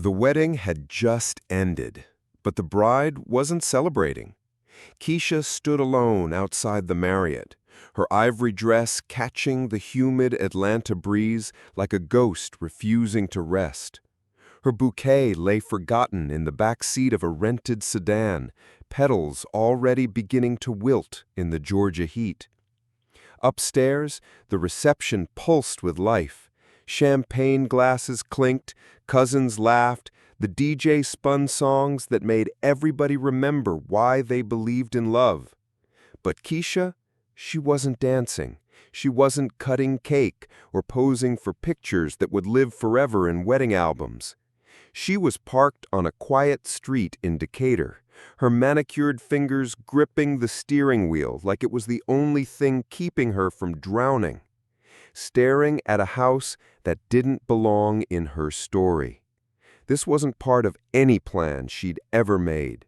The wedding had just ended, but the bride wasn't celebrating. Keisha stood alone outside the Marriott, her ivory dress catching the humid Atlanta breeze like a ghost refusing to rest. Her bouquet lay forgotten in the back seat of a rented sedan, petals already beginning to wilt in the Georgia heat. Upstairs, the reception pulsed with life. Champagne glasses clinked, cousins laughed, the DJ spun songs that made everybody remember why they believed in love. But Keisha, she wasn't dancing. She wasn't cutting cake or posing for pictures that would live forever in wedding albums. She was parked on a quiet street in Decatur, her manicured fingers gripping the steering wheel like it was the only thing keeping her from drowning, staring at a house that didn't belong in her story. This wasn't part of any plan she'd ever made.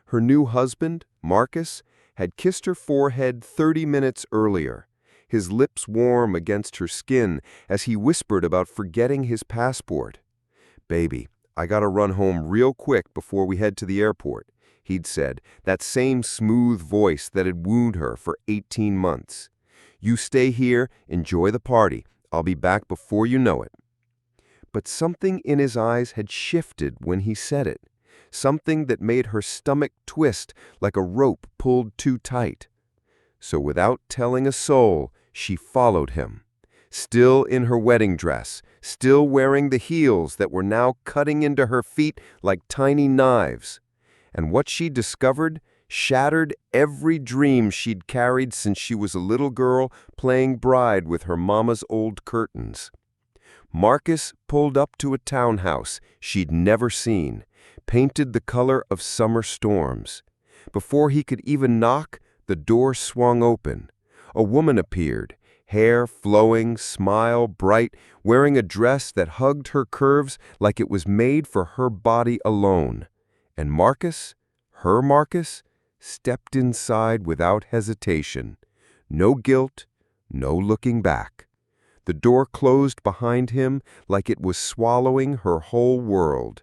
Her new husband, Marcus, had kissed her forehead 30 minutes earlier, his lips warm against her skin as he whispered about forgetting his passport. "Baby, I gotta run home real quick before we head to the airport," he'd said, that same smooth voice that had wooed her for 18 months. "You stay here, enjoy the party. I'll be back before you know it." But something in his eyes had shifted when he said it, something that made her stomach twist like a rope pulled too tight. So without telling a soul, she followed him. Still in her wedding dress, still wearing the heels that were now cutting into her feet like tiny knives. And what she discovered shattered every dream she'd carried since she was a little girl playing bride with her mama's old curtains. Marcus pulled up to a townhouse she'd never seen, painted the color of summer storms. Before he could even knock, the door swung open. A woman appeared, hair flowing, smile bright, wearing a dress that hugged her curves like it was made for her body alone. And Marcus, her Marcus, stepped inside without hesitation. No guilt, no looking back. The door closed behind him like it was swallowing her whole world.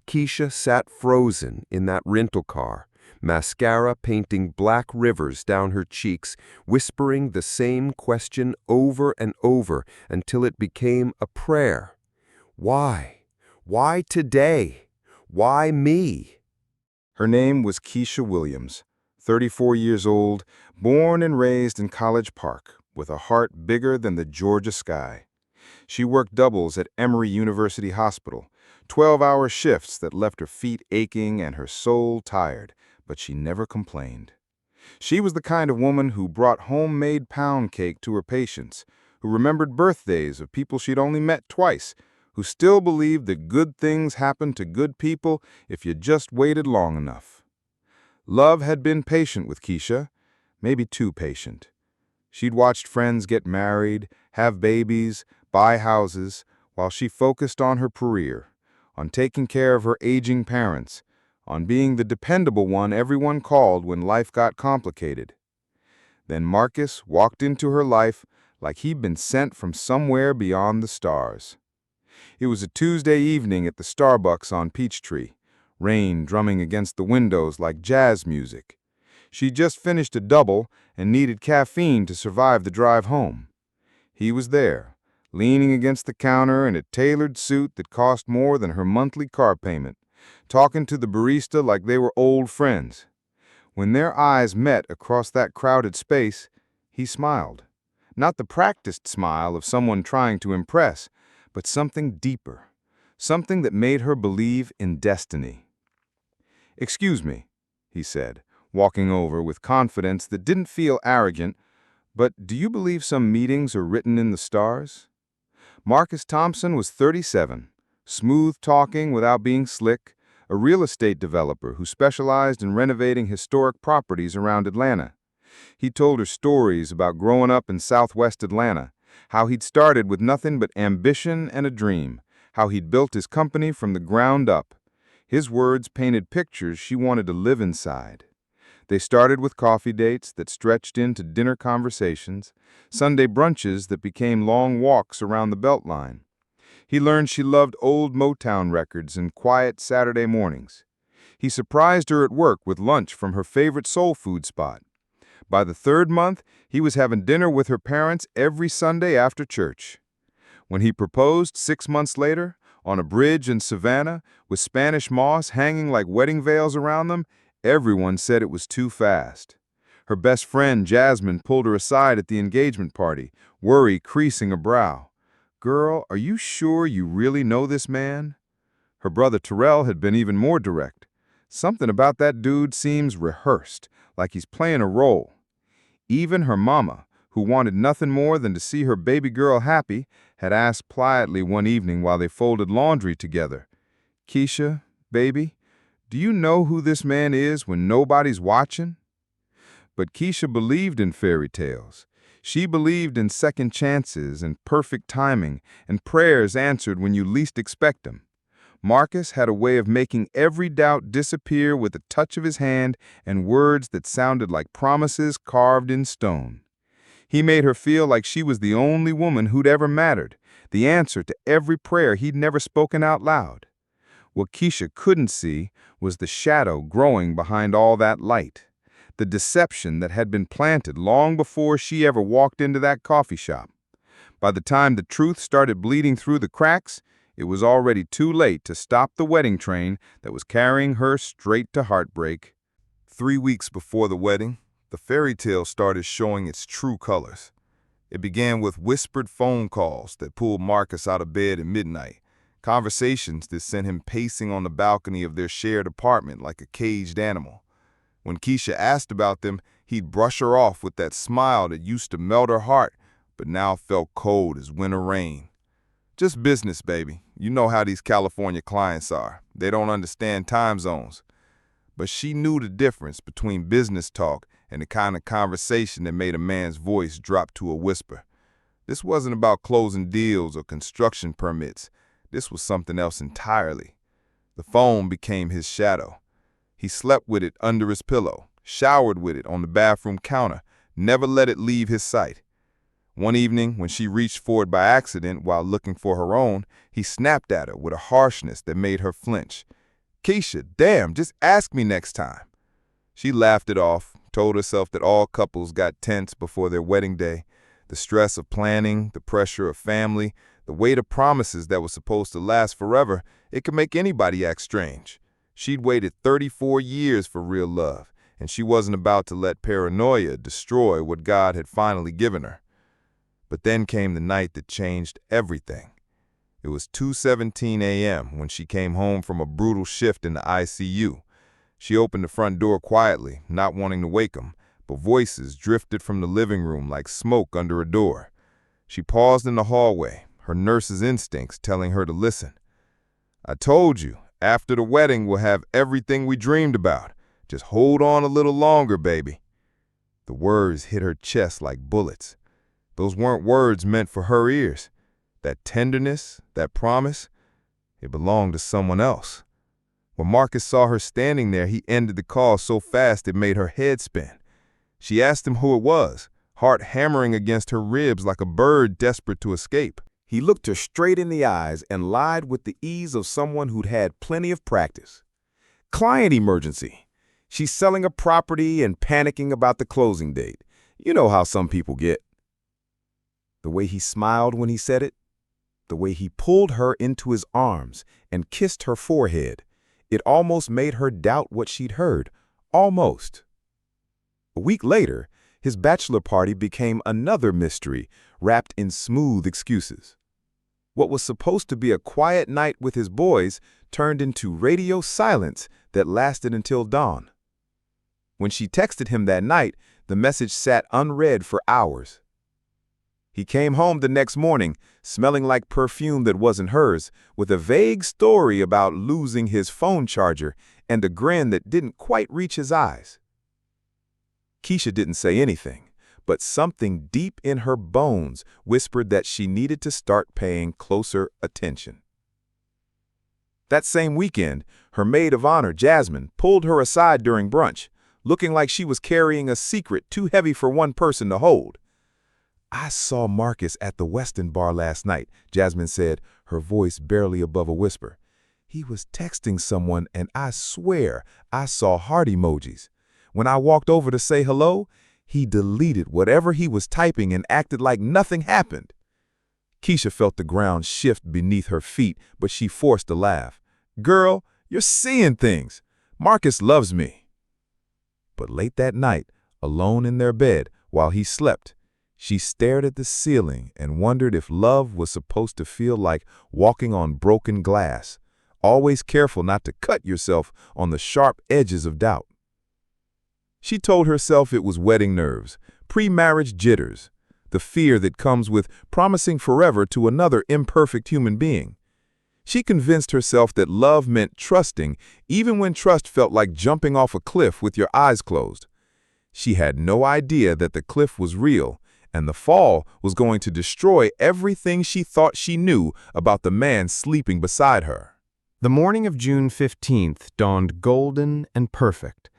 Keisha sat frozen in that rental car, mascara painting black rivers down her cheeks, whispering the same question over and over until it became a prayer. Why? Why today? Why me? Her name was Keisha Williams, 34 years old, born and raised in College Park, with a heart bigger than the Georgia sky. She worked doubles at Emory University Hospital, 12-hour shifts that left her feet aching and her soul tired, but she never complained. She was the kind of woman who brought homemade pound cake to her patients, who remembered birthdays of people she'd only met twice, who still believed that good things happen to good people if you just waited long enough. Love had been patient with Keisha, maybe too patient. She'd watched friends get married, have babies, buy houses, while she focused on her career, on taking care of her aging parents, on being the dependable one everyone called when life got complicated. Then Marcus walked into her life like he'd been sent from somewhere beyond the stars. It was a Tuesday evening at the Starbucks on Peachtree, rain drumming against the windows like jazz music. She'd just finished a double and needed caffeine to survive the drive home. He was there, leaning against the counter in a tailored suit that cost more than her monthly car payment, talking to the barista like they were old friends. When their eyes met across that crowded space, he smiled. Not the practiced smile of someone trying to impress, but something deeper, something that made her believe in destiny. "Excuse me," he said, walking over with confidence that didn't feel arrogant, "but do you believe some meetings are written in the stars?" Marcus Thompson was 37, smooth-talking without being slick, a real estate developer who specialized in renovating historic properties around Atlanta. He told her stories about growing up in Southwest Atlanta, how he'd started with nothing but ambition and a dream, how he'd built his company from the ground up. His words painted pictures she wanted to live inside. They started with coffee dates that stretched into dinner conversations, Sunday brunches that became long walks around the Beltline. He learned she loved old Motown records and quiet Saturday mornings. He surprised her at work with lunch from her favorite soul food spot. By the third month, he was having dinner with her parents every Sunday after church. When he proposed 6 months later, on a bridge in Savannah, with Spanish moss hanging like wedding veils around them, everyone said it was too fast. Her best friend, Jasmine, pulled her aside at the engagement party, worry creasing her brow. "Girl, are you sure you really know this man?" Her brother Terrell had been even more direct. "Something about that dude seems rehearsed, like he's playing a role." Even her mama, who wanted nothing more than to see her baby girl happy, had asked pliantly one evening while they folded laundry together, "Keisha, baby, do you know who this man is when nobody's watching?" But Keisha believed in fairy tales. She believed in second chances and perfect timing and prayers answered when you least expect them. Marcus had a way of making every doubt disappear with a touch of his hand and words that sounded like promises carved in stone. He made her feel like she was the only woman who'd ever mattered, the answer to every prayer he'd never spoken out loud. What Keisha couldn't see was the shadow growing behind all that light, the deception that had been planted long before she ever walked into that coffee shop. By the time the truth started bleeding through the cracks, it was already too late to stop the wedding train that was carrying her straight to heartbreak. 3 weeks before the wedding, the fairy tale started showing its true colors. It began with whispered phone calls that pulled Marcus out of bed at midnight, conversations that sent him pacing on the balcony of their shared apartment like a caged animal. When Keisha asked about them, he'd brush her off with that smile that used to melt her heart, but now felt cold as winter rain. "Just business, baby. You know how these California clients are. They don't understand time zones." But she knew the difference between business talk and the kind of conversation that made a man's voice drop to a whisper. This wasn't about closing deals or construction permits. This was something else entirely. The phone became his shadow. He slept with it under his pillow, showered with it on the bathroom counter, never let it leave his sight. One evening, when she reached for it by accident while looking for her own, he snapped at her with a harshness that made her flinch. "Keisha, damn, just ask me next time." She laughed it off, told herself that all couples got tense before their wedding day. The stress of planning, the pressure of family, the weight of promises that was supposed to last forever, it could make anybody act strange. She'd waited 34 years for real love, and she wasn't about to let paranoia destroy what God had finally given her. But then came the night that changed everything. It was 2:17 a.m. when she came home from a brutal shift in the ICU. She opened the front door quietly, not wanting to wake him, but voices drifted from the living room like smoke under a door. She paused in the hallway, her nurse's instincts telling her to listen. "I told you, after the wedding we'll have everything we dreamed about. Just hold on a little longer, baby." The words hit her chest like bullets. Those weren't words meant for her ears. That tenderness, that promise, it belonged to someone else. When Marcus saw her standing there, he ended the call so fast it made her head spin. She asked him who it was, heart hammering against her ribs like a bird desperate to escape. He looked her straight in the eyes and lied with the ease of someone who'd had plenty of practice. "Client emergency. She's selling a property and panicking about the closing date. You know how some people get." The way he smiled when he said it, the way he pulled her into his arms and kissed her forehead, it almost made her doubt what she'd heard. Almost. A week later, his bachelor party became another mystery wrapped in smooth excuses. What was supposed to be a quiet night with his boys turned into radio silence that lasted until dawn. When she texted him that night, the message sat unread for hours. He came home the next morning, smelling like perfume that wasn't hers, with a vague story about losing his phone charger and a grin that didn't quite reach his eyes. Keisha didn't say anything, but something deep in her bones whispered that she needed to start paying closer attention. That same weekend, her maid of honor, Jasmine, pulled her aside during brunch, looking like she was carrying a secret too heavy for one person to hold. "I saw Marcus at the Weston bar last night," Jasmine said, her voice barely above a whisper. "He was texting someone, and I swear I saw heart emojis. When I walked over to say hello, he deleted whatever he was typing and acted like nothing happened." Keisha felt the ground shift beneath her feet, but she forced a laugh. "Girl, you're seeing things. Marcus loves me." But late that night, alone in their bed while he slept, she stared at the ceiling and wondered if love was supposed to feel like walking on broken glass, always careful not to cut yourself on the sharp edges of doubt. She told herself it was wedding nerves, pre-marriage jitters, the fear that comes with promising forever to another imperfect human being. She convinced herself that love meant trusting, even when trust felt like jumping off a cliff with your eyes closed. She had no idea that the cliff was real, and the fall was going to destroy everything she thought she knew about the man sleeping beside her. The morning of June 15th dawned golden and perfect,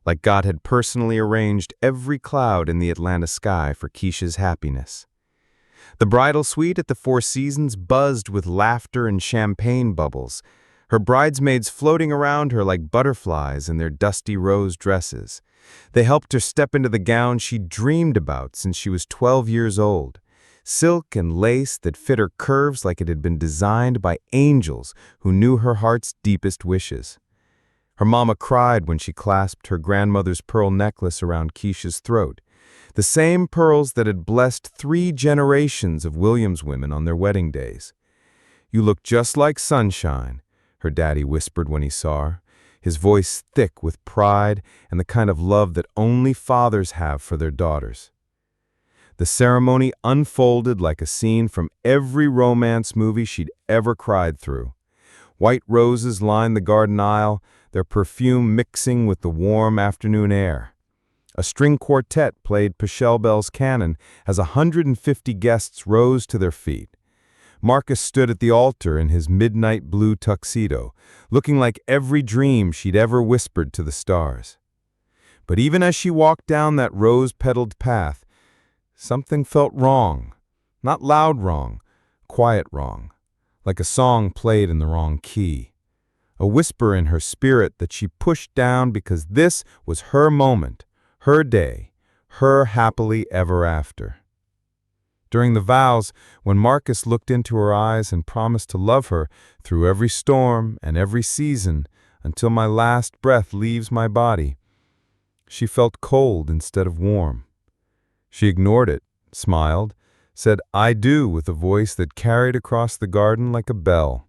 like God had personally arranged every cloud in the Atlanta sky for Keisha's happiness. The bridal suite at the Four Seasons buzzed with laughter and champagne bubbles, her bridesmaids floating around her like butterflies in their dusty rose dresses. They helped her step into the gown she'd dreamed about since she was 12 years old, silk and lace that fit her curves like it had been designed by angels who knew her heart's deepest wishes. Her mama cried when she clasped her grandmother's pearl necklace around Keisha's throat, the same pearls that had blessed 3 generations of Williams women on their wedding days. "You look just like sunshine," her daddy whispered when he saw her, his voice thick with pride and the kind of love that only fathers have for their daughters. The ceremony unfolded like a scene from every romance movie she'd ever cried through. White roses lined the garden aisle, their perfume mixing with the warm afternoon air. A string quartet played Pachelbel's canon as 150 guests rose to their feet. Marcus stood at the altar in his midnight blue tuxedo, looking like every dream she'd ever whispered to the stars. But even as she walked down that rose-petaled path, something felt wrong. Not loud wrong, quiet wrong, like a song played in the wrong key. A whisper in her spirit that she pushed down because this was her moment, her day, her happily ever after. During the vows, when Marcus looked into her eyes and promised to love her through every storm and every season until my last breath leaves my body, she felt cold instead of warm. She ignored it, smiled, said "I do" with a voice that carried across the garden like a bell.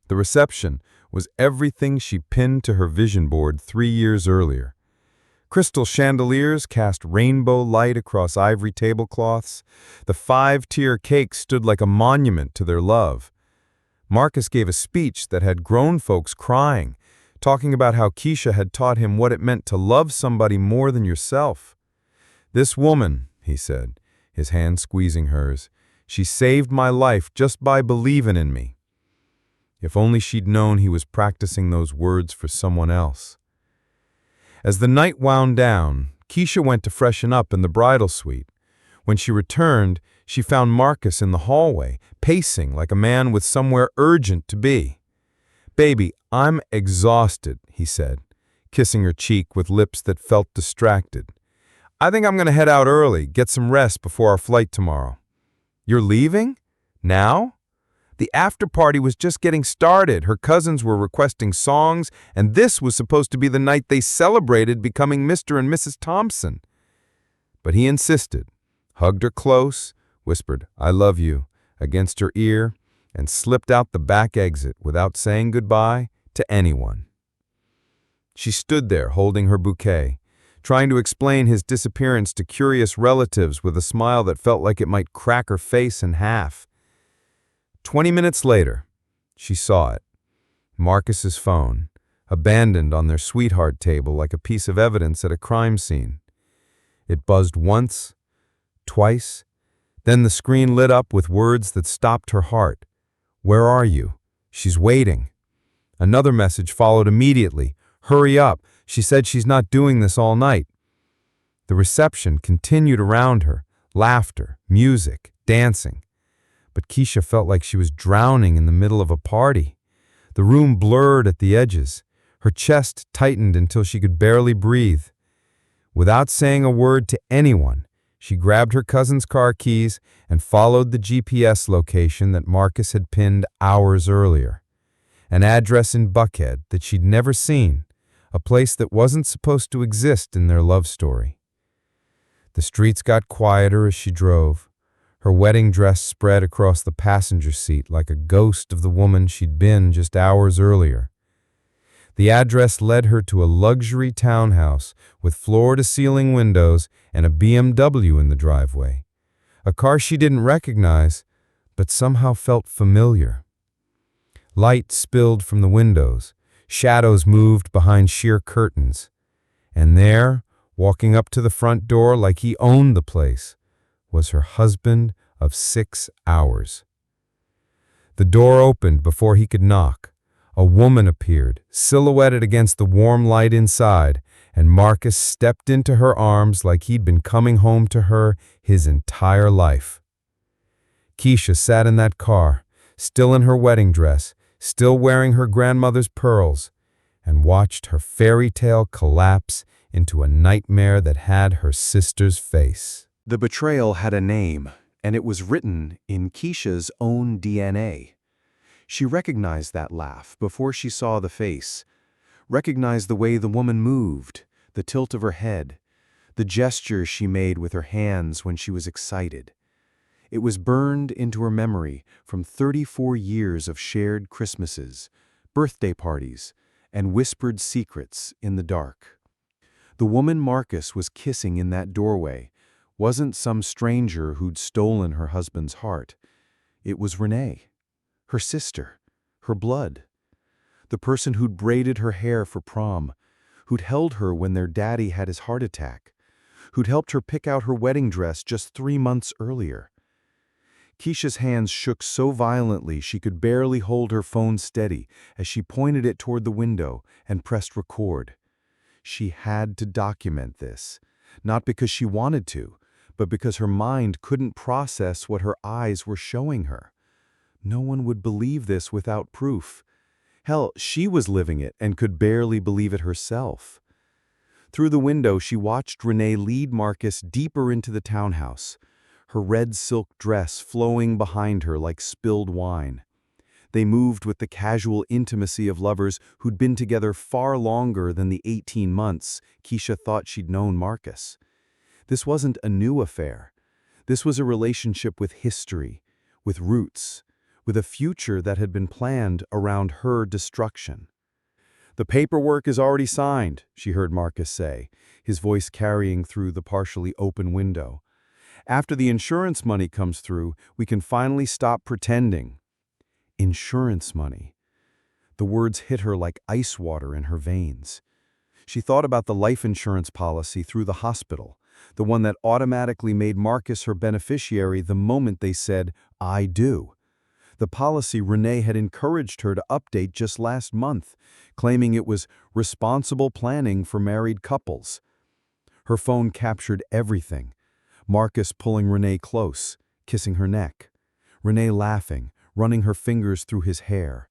The reception was everything she pinned to her vision board 3 years earlier. Crystal chandeliers cast rainbow light across ivory tablecloths. The 5-tier cake stood like a monument to their love. Marcus gave a speech that had grown folks crying, talking about how Keisha had taught him what it meant to love somebody more than yourself. "This woman," he said, his hand squeezing hers, "she saved my life just by believing in me." If only she'd known he was practicing those words for someone else. As the night wound down, Keisha went to freshen up in the bridal suite. When she returned, she found Marcus in the hallway, pacing like a man with somewhere urgent to be. "Baby, I'm exhausted," he said, kissing her cheek with lips that felt distracted. "I think I'm going to head out early, get some rest before our flight tomorrow." "You're leaving? Now?" The after-party was just getting started. Her cousins were requesting songs, and this was supposed to be the night they celebrated becoming Mr. and Mrs. Thompson. But he insisted, hugged her close, whispered, "I love you," against her ear, and slipped out the back exit without saying goodbye to anyone. She stood there holding her bouquet, trying to explain his disappearance to curious relatives with a smile that felt like it might crack her face in half. 20 minutes later, she saw it. Marcus's phone, abandoned on their sweetheart table like a piece of evidence at a crime scene. It buzzed once, twice, then the screen lit up with words that stopped her heart. "Where are you? She's waiting." Another message followed immediately. "Hurry up. She said she's not doing this all night." The reception continued around her, laughter, music, dancing. But Keisha felt like she was drowning in the middle of a party. The room blurred at the edges. Her chest tightened until she could barely breathe. Without saying a word to anyone, she grabbed her cousin's car keys and followed the GPS location that Marcus had pinned hours earlier. An address in Buckhead that she'd never seen, a place that wasn't supposed to exist in their love story. The streets got quieter as she drove. Her wedding dress spread across the passenger seat like a ghost of the woman she'd been just hours earlier. The address led her to a luxury townhouse with floor-to-ceiling windows and a BMW in the driveway. A car she didn't recognize, but somehow felt familiar. Light spilled from the windows. Shadows moved behind sheer curtains. And there, walking up to the front door like he owned the place, was her husband of 6 hours. The door opened before he could knock. A woman appeared, silhouetted against the warm light inside, and Marcus stepped into her arms like he'd been coming home to her his entire life. Keisha sat in that car, still in her wedding dress, still wearing her grandmother's pearls, and watched her fairy tale collapse into a nightmare that had her sister's face. The betrayal had a name, and it was written in Keisha's own DNA. She recognized that laugh before she saw the face, recognized the way the woman moved, the tilt of her head, the gestures she made with her hands when she was excited. It was burned into her memory from 34 years of shared Christmases, birthday parties, and whispered secrets in the dark. The woman Marcus was kissing in that doorway wasn't some stranger who'd stolen her husband's heart. It was Renee, her sister, her blood. The person who'd braided her hair for prom, who'd held her when their daddy had his heart attack, who'd helped her pick out her wedding dress just 3 months earlier. Keisha's hands shook so violently she could barely hold her phone steady as she pointed it toward the window and pressed record. She had to document this, not because she wanted to, but because her mind couldn't process what her eyes were showing her. No one would believe this without proof. Hell, she was living it and could barely believe it herself. Through the window, she watched Renee lead Marcus deeper into the townhouse, her red silk dress flowing behind her like spilled wine. They moved with the casual intimacy of lovers who'd been together far longer than the 18 months Keisha thought she'd known Marcus. This wasn't a new affair. This was a relationship with history, with roots, with a future that had been planned around her destruction. "The paperwork is already signed," she heard Marcus say, his voice carrying through the partially open window. "After the insurance money comes through, we can finally stop pretending." Insurance money. The words hit her like ice water in her veins. She thought about the life insurance policy through the hospital, the one that automatically made Marcus her beneficiary the moment they said, "I do." The policy Renee had encouraged her to update just last month, claiming it was responsible planning for married couples. Her phone captured everything. Marcus pulling Renee close, kissing her neck. Renee laughing, running her fingers through his hair.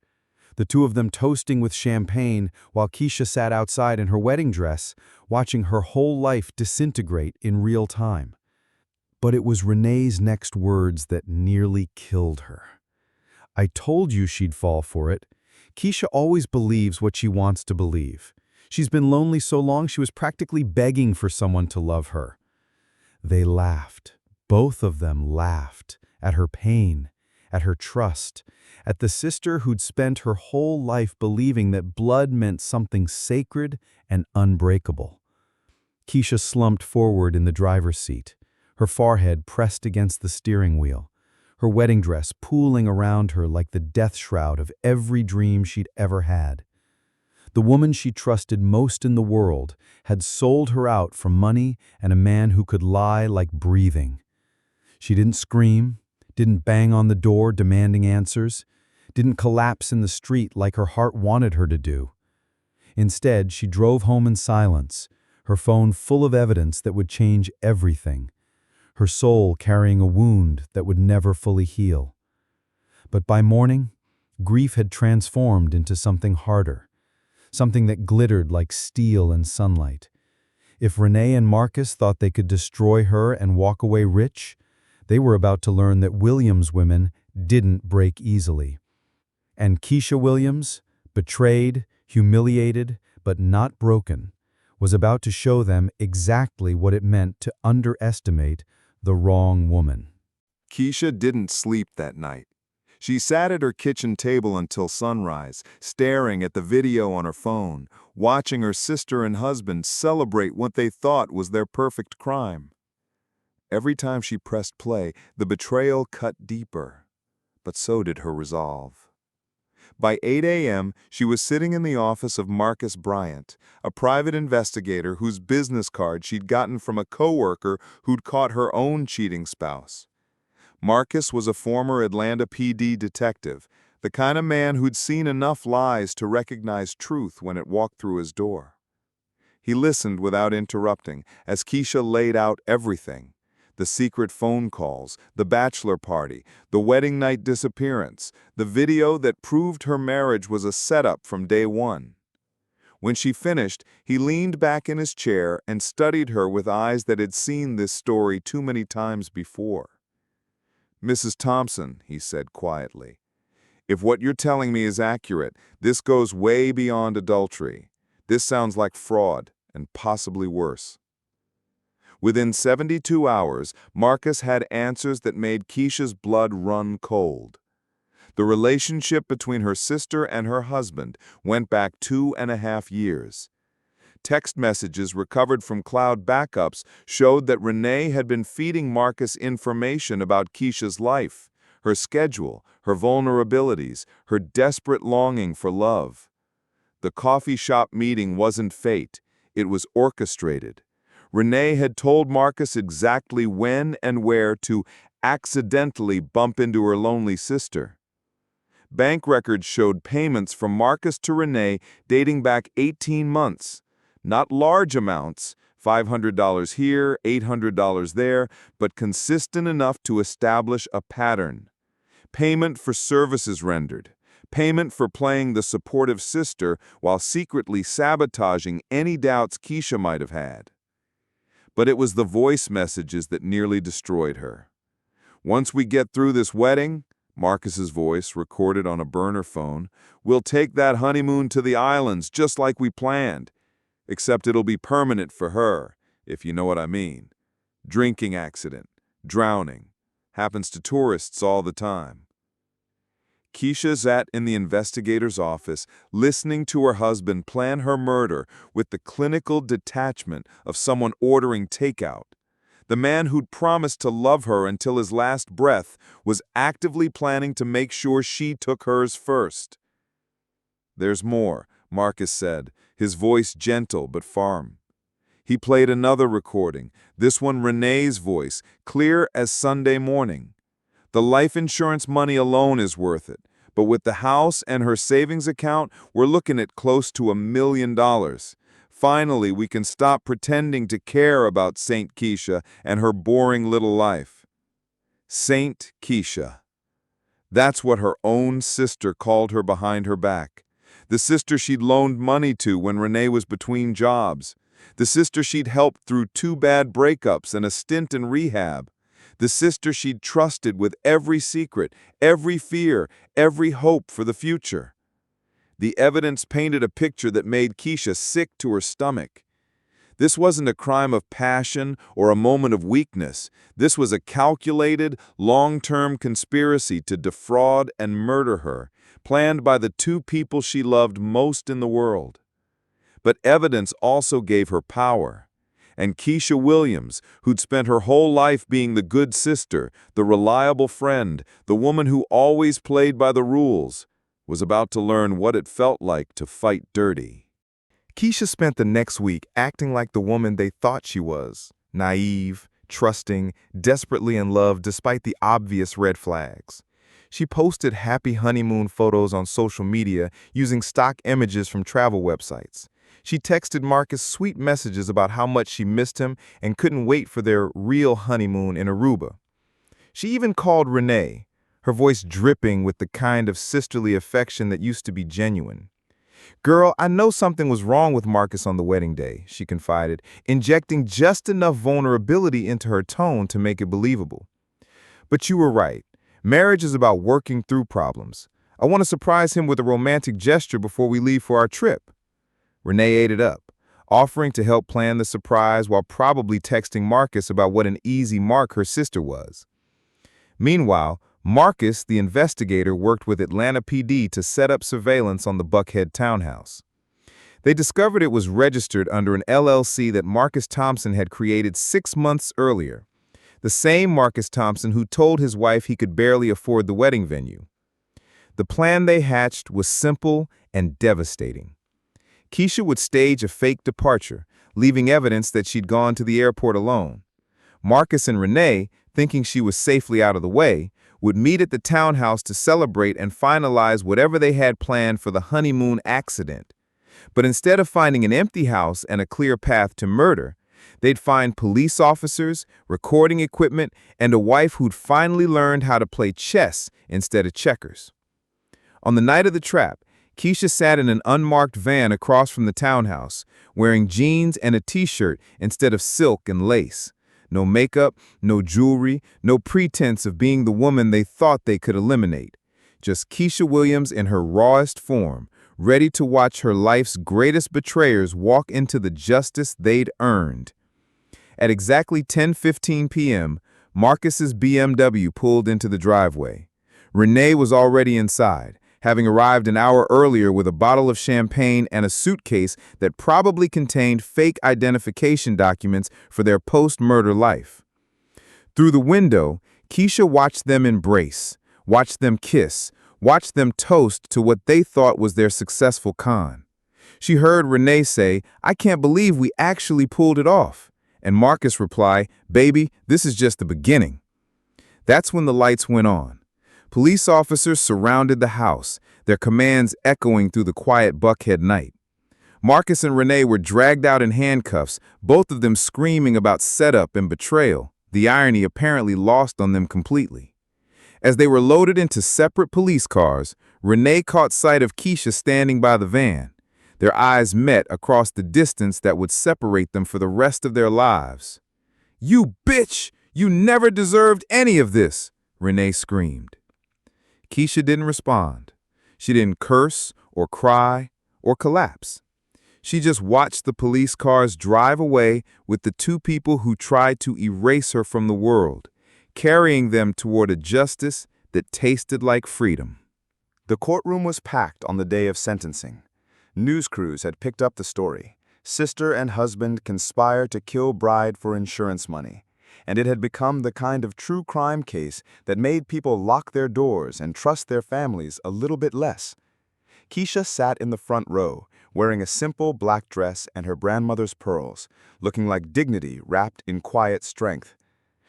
The two of them toasting with champagne while Keisha sat outside in her wedding dress, watching her whole life disintegrate in real time. But it was Renee's next words that nearly killed her. "I told you she'd fall for it. Keisha always believes what she wants to believe. She's been lonely so long she was practically begging for someone to love her." They laughed. Both of them laughed at her pain, at her trust, at the sister who'd spent her whole life believing that blood meant something sacred and unbreakable. Keisha slumped forward in the driver's seat, her forehead pressed against the steering wheel, her wedding dress pooling around her like the death shroud of every dream she'd ever had. The woman she trusted most in the world had sold her out for money and a man who could lie like breathing. She didn't scream, didn't bang on the door demanding answers, didn't collapse in the street like her heart wanted her to do. Instead, she drove home in silence, her phone full of evidence that would change everything. her soul carrying a wound that would never fully heal. But by morning, grief had transformed into something harder, something that glittered like steel in sunlight. If Renee and Marcus thought they could destroy her and walk away rich, they were about to learn that Williams women didn't break easily. And Keisha Williams, betrayed, humiliated, but not broken, was about to show them exactly what it meant to underestimate the wrong woman. Keisha didn't sleep that night. She sat at her kitchen table until sunrise, staring at the video on her phone, watching her sister and husband celebrate what they thought was their perfect crime. Every time she pressed play, the betrayal cut deeper, but so did her resolve. By 8 a.m., she was sitting in the office of Marcus Bryant, a private investigator whose business card she'd gotten from a coworker who'd caught her own cheating spouse. Marcus was a former Atlanta PD detective, the kind of man who'd seen enough lies to recognize truth when it walked through his door. He listened without interrupting as Keisha laid out everything: the secret phone calls, the bachelor party, the wedding night disappearance, the video that proved her marriage was a setup from day one. When she finished, he leaned back in his chair and studied her with eyes that had seen this story too many times before. "Mrs. Thompson," he said quietly, "if what you're telling me is accurate, this goes way beyond adultery. This sounds like fraud, and possibly worse." Within 72 hours, Marcus had answers that made Keisha's blood run cold. The relationship between her sister and her husband went back 2.5 years. Text messages recovered from cloud backups showed that Renee had been feeding Marcus information about Keisha's life, her schedule, her vulnerabilities, her desperate longing for love. The coffee shop meeting wasn't fate, it was orchestrated. Renee had told Marcus exactly when and where to accidentally bump into her lonely sister. Bank records showed payments from Marcus to Renee dating back 18 months. Not large amounts, $500 here, $800 there, but consistent enough to establish a pattern. Payment for services rendered. Payment for playing the supportive sister while secretly sabotaging any doubts Keisha might have had. But it was the voice messages that nearly destroyed her. "Once we get through this wedding," Marcus's voice, recorded on a burner phone, "we'll take that honeymoon to the islands just like we planned. Except it'll be permanent for her, if you know what I mean. Drinking accident, drowning. Happens to tourists all the time." Keisha sat in the investigator's office, listening to her husband plan her murder with the clinical detachment of someone ordering takeout. The man who'd promised to love her until his last breath was actively planning to make sure she took hers first. "There's more," Marcus said, his voice gentle but firm. He played another recording, this one Renee's voice, clear as Sunday morning. "The life insurance money alone is worth it, but with the house and her savings account, we're looking at close to $1 million. Finally, we can stop pretending to care about Saint Keisha and her boring little life." Saint Keisha. That's what her own sister called her behind her back. The sister she'd loaned money to when Renee was between jobs. The sister she'd helped through 2 bad breakups and a stint in rehab. The sister she'd trusted with every secret, every fear, every hope for the future. The evidence painted a picture that made Keisha sick to her stomach. This wasn't a crime of passion or a moment of weakness. This was a calculated, long-term conspiracy to defraud and murder her, planned by the 2 people she loved most in the world. But evidence also gave her power. And Keisha Williams, who'd spent her whole life being the good sister, the reliable friend, the woman who always played by the rules, was about to learn what it felt like to fight dirty. Keisha spent the next week acting like the woman they thought she was, naive, trusting, desperately in love despite the obvious red flags. She posted happy honeymoon photos on social media using stock images from travel websites. She texted Marcus sweet messages about how much she missed him and couldn't wait for their real honeymoon in Aruba. She even called Renee, her voice dripping with the kind of sisterly affection that used to be genuine. "Girl, I know something was wrong with Marcus on the wedding day," she confided, injecting just enough vulnerability into her tone to make it believable. "But you were right. Marriage is about working through problems. I want to surprise him with a romantic gesture before we leave for our trip." Renee ate it up, offering to help plan the surprise while probably texting Marcus about what an easy mark her sister was. Meanwhile, Marcus, the investigator, worked with Atlanta PD to set up surveillance on the Buckhead townhouse. They discovered it was registered under an LLC that Marcus Thompson had created 6 months earlier, the same Marcus Thompson who told his wife he could barely afford the wedding venue. The plan they hatched was simple and devastating. Keisha would stage a fake departure, leaving evidence that she'd gone to the airport alone. Marcus and Renee, thinking she was safely out of the way, would meet at the townhouse to celebrate and finalize whatever they had planned for the honeymoon accident. But instead of finding an empty house and a clear path to murder, they'd find police officers, recording equipment, and a wife who'd finally learned how to play chess instead of checkers. On the night of the trap, Keisha sat in an unmarked van across from the townhouse, wearing jeans and a t-shirt instead of silk and lace. No makeup, no jewelry, no pretense of being the woman they thought they could eliminate. Just Keisha Williams in her rawest form, ready to watch her life's greatest betrayers walk into the justice they'd earned. At exactly 10:15 p.m., Marcus's BMW pulled into the driveway. Renee was already inside, having arrived an hour earlier with a bottle of champagne and a suitcase that probably contained fake identification documents for their post-murder life. Through the window, Keisha watched them embrace, watched them kiss, watched them toast to what they thought was their successful con. She heard Renee say, "I can't believe we actually pulled it off," and Marcus reply, "Baby, this is just the beginning." That's when the lights went on. Police officers surrounded the house, their commands echoing through the quiet Buckhead night. Marcus and Renee were dragged out in handcuffs, both of them screaming about setup and betrayal, the irony apparently lost on them completely. As they were loaded into separate police cars, Renee caught sight of Keisha standing by the van. Their eyes met across the distance that would separate them for the rest of their lives. "You bitch! You never deserved any of this!" Renee screamed. Keisha didn't respond. She didn't curse or cry or collapse. She just watched the police cars drive away with the two people who tried to erase her from the world, carrying them toward a justice that tasted like freedom. The courtroom was packed on the day of sentencing. News crews had picked up the story. Sister and husband conspire to kill bride for insurance money. And it had become the kind of true crime case that made people lock their doors and trust their families a little bit less. Keisha sat in the front row, wearing a simple black dress and her grandmother's pearls, looking like dignity wrapped in quiet strength.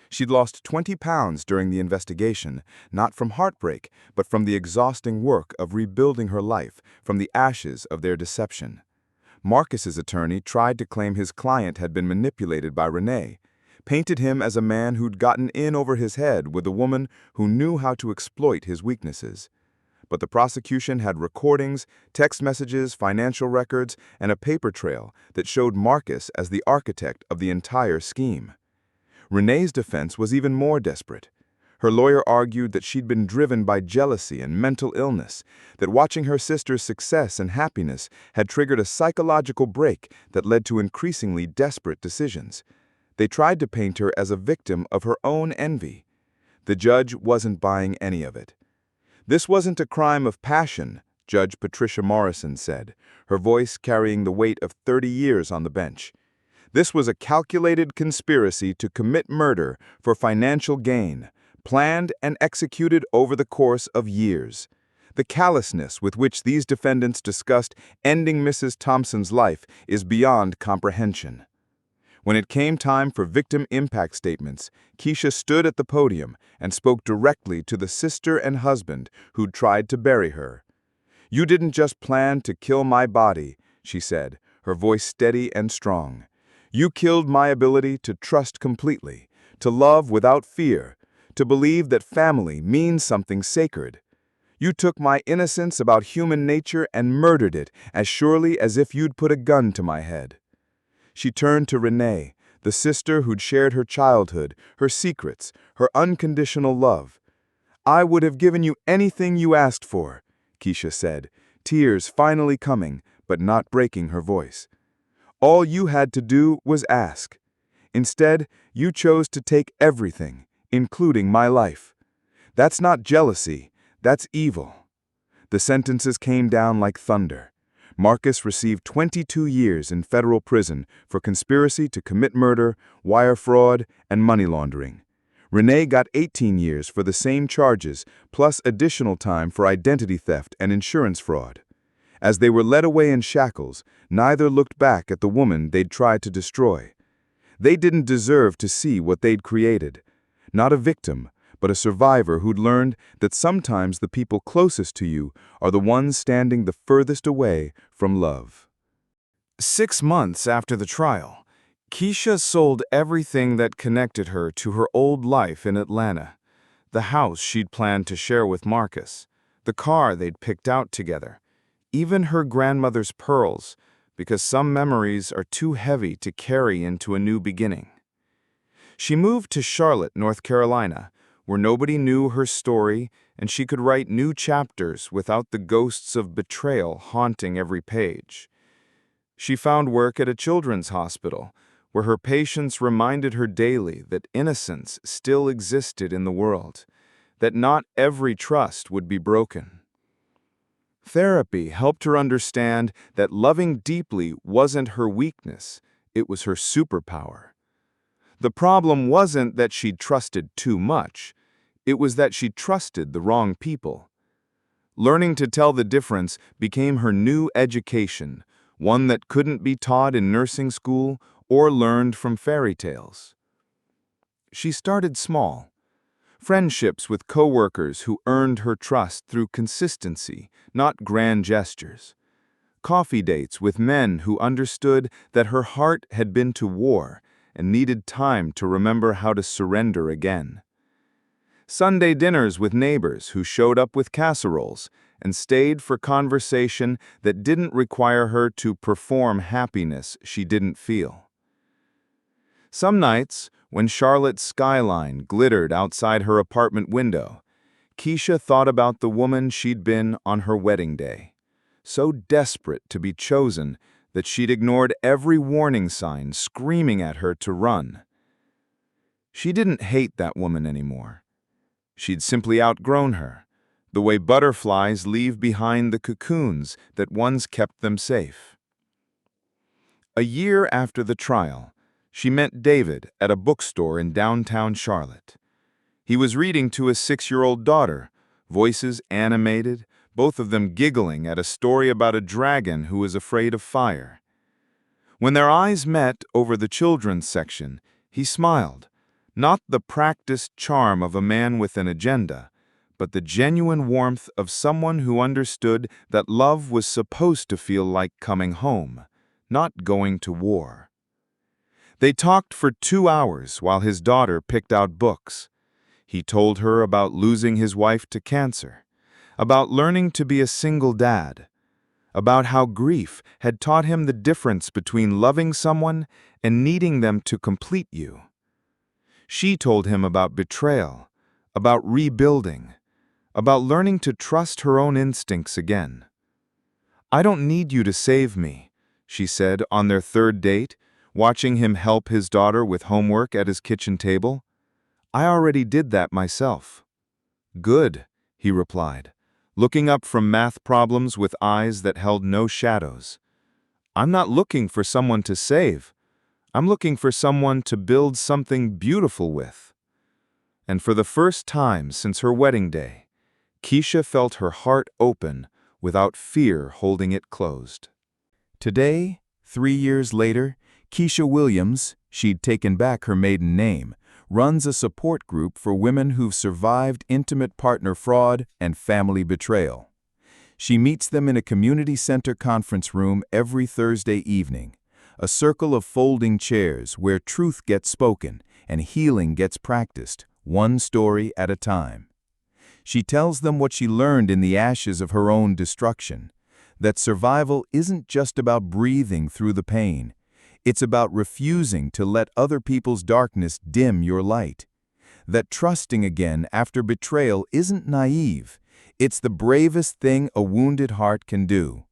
She'd lost 20 pounds during the investigation, not from heartbreak, but from the exhausting work of rebuilding her life from the ashes of their deception. Marcus's attorney tried to claim his client had been manipulated by Renee, painted him as a man who'd gotten in over his head with a woman who knew how to exploit his weaknesses. But the prosecution had recordings, text messages, financial records, and a paper trail that showed Marcus as the architect of the entire scheme. Renee's defense was even more desperate. Her lawyer argued that she'd been driven by jealousy and mental illness, that watching her sister's success and happiness had triggered a psychological break that led to increasingly desperate decisions. They tried to paint her as a victim of her own envy. The judge wasn't buying any of it. "This wasn't a crime of passion," Judge Patricia Morrison said, her voice carrying the weight of 30 years on the bench. "This was a calculated conspiracy to commit murder for financial gain, planned and executed over the course of years. The callousness with which these defendants discussed ending Mrs. Thompson's life is beyond comprehension." When it came time for victim impact statements, Keisha stood at the podium and spoke directly to the sister and husband who'd tried to bury her. "You didn't just plan to kill my body," she said, her voice steady and strong. "You killed my ability to trust completely, to love without fear, to believe that family means something sacred. You took my innocence about human nature and murdered it as surely as if you'd put a gun to my head." She turned to Renee, the sister who'd shared her childhood, her secrets, her unconditional love. "I would have given you anything you asked for," Keisha said, tears finally coming, but not breaking her voice. "All you had to do was ask. Instead, you chose to take everything, including my life. That's not jealousy, that's evil." The sentences came down like thunder. Marcus received 22 years in federal prison for conspiracy to commit murder, wire fraud, and money laundering. Renee got 18 years for the same charges, plus additional time for identity theft and insurance fraud. As they were led away in shackles, neither looked back at the woman they'd tried to destroy. They didn't deserve to see what they'd created. Not a victim, but a survivor who'd learned that sometimes the people closest to you are the ones standing the furthest away from love. 6 months after the trial, Keisha sold everything that connected her to her old life in Atlanta. The house she'd planned to share with Marcus, the car they'd picked out together, even her grandmother's pearls, because some memories are too heavy to carry into a new beginning. She moved to Charlotte, North Carolina, where nobody knew her story and she could write new chapters without the ghosts of betrayal haunting every page. She found work at a children's hospital, where her patients reminded her daily that innocence still existed in the world, that not every trust would be broken. Therapy helped her understand that loving deeply wasn't her weakness, it was her superpower. The problem wasn't that she'd trusted too much, it was that she trusted the wrong people. Learning to tell the difference became her new education, one that couldn't be taught in nursing school or learned from fairy tales. She started small. Friendships with coworkers who earned her trust through consistency, not grand gestures. Coffee dates with men who understood that her heart had been to war and needed time to remember how to surrender again. Sunday dinners with neighbors who showed up with casseroles and stayed for conversation that didn't require her to perform happiness she didn't feel. Some nights, when Charlotte's skyline glittered outside her apartment window, Keisha thought about the woman she'd been on her wedding day, so desperate to be chosen that she'd ignored every warning sign screaming at her to run. She didn't hate that woman anymore. She'd simply outgrown her, the way butterflies leave behind the cocoons that once kept them safe. A year after the trial, she met David at a bookstore in downtown Charlotte. He was reading to his 6-year-old daughter, voices animated, both of them giggling at a story about a dragon who was afraid of fire. When their eyes met over the children's section, he smiled, not the practiced charm of a man with an agenda, but the genuine warmth of someone who understood that love was supposed to feel like coming home, not going to war. They talked for 2 hours while his daughter picked out books. He told her about losing his wife to cancer, about learning to be a single dad, about how grief had taught him the difference between loving someone and needing them to complete you. She told him about betrayal, about rebuilding, about learning to trust her own instincts again. "I don't need you to save me," she said on their 3rd date, watching him help his daughter with homework at his kitchen table. "I already did that myself." "Good," he replied, looking up from math problems with eyes that held no shadows. "I'm not looking for someone to save. I'm looking for someone to build something beautiful with." And for the first time since her wedding day, Keisha felt her heart open without fear holding it closed. Today, 3 years later, Keisha Williams, she'd taken back her maiden name, runs a support group for women who've survived intimate partner fraud and family betrayal. She meets them in a community center conference room every Thursday evening, a circle of folding chairs where truth gets spoken and healing gets practiced, one story at a time. She tells them what she learned in the ashes of her own destruction, that survival isn't just about breathing through the pain. It's about refusing to let other people's darkness dim your light. That trusting again after betrayal isn't naive. It's the bravest thing a wounded heart can do.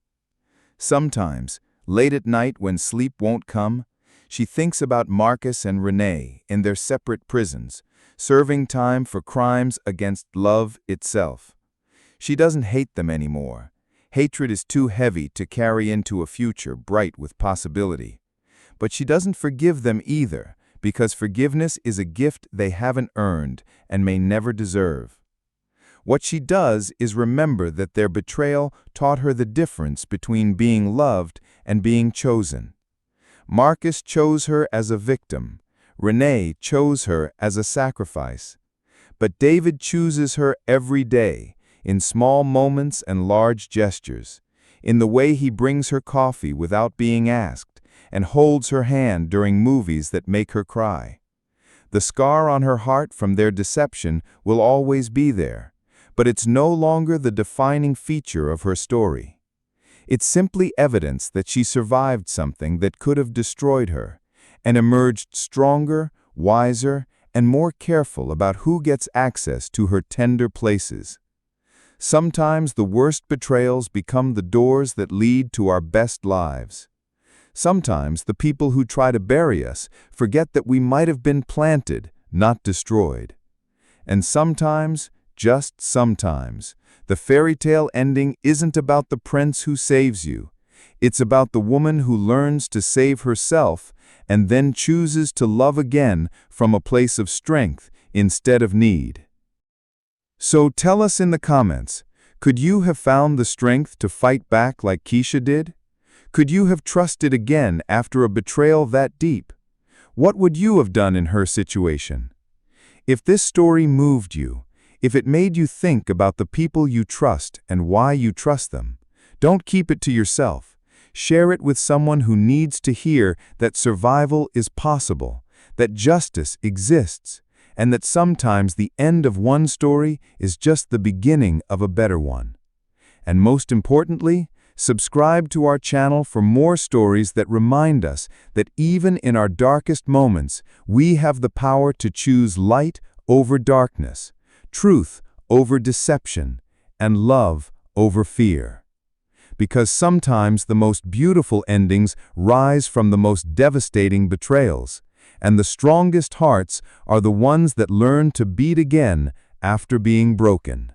Sometimes, late at night when sleep won't come, she thinks about Marcus and Renee in their separate prisons, serving time for crimes against love itself. She doesn't hate them anymore. Hatred is too heavy to carry into a future bright with possibility. But she doesn't forgive them either, because forgiveness is a gift they haven't earned and may never deserve. What she does is remember that their betrayal taught her the difference between being loved and being chosen. Marcus chose her as a victim. Renee chose her as a sacrifice. But David chooses her every day, in small moments and large gestures, in the way he brings her coffee without being asked, and holds her hand during movies that make her cry. The scar on her heart from their deception will always be there, but it's no longer the defining feature of her story. It's simply evidence that she survived something that could have destroyed her, and emerged stronger, wiser, and more careful about who gets access to her tender places. Sometimes the worst betrayals become the doors that lead to our best lives. Sometimes the people who try to bury us forget that we might have been planted, not destroyed. And sometimes, just sometimes, the fairy tale ending isn't about the prince who saves you. It's about the woman who learns to save herself and then chooses to love again from a place of strength instead of need. So tell us in the comments, could you have found the strength to fight back like Keisha did? Could you have trusted again after a betrayal that deep? What would you have done in her situation? If this story moved you, if it made you think about the people you trust and why you trust them, don't keep it to yourself. Share it with someone who needs to hear that survival is possible, that justice exists, and that sometimes the end of one story is just the beginning of a better one. And most importantly, subscribe to our channel for more stories that remind us that even in our darkest moments, we have the power to choose light over darkness, truth over deception, and love over fear. Because sometimes the most beautiful endings rise from the most devastating betrayals, and the strongest hearts are the ones that learn to beat again after being broken.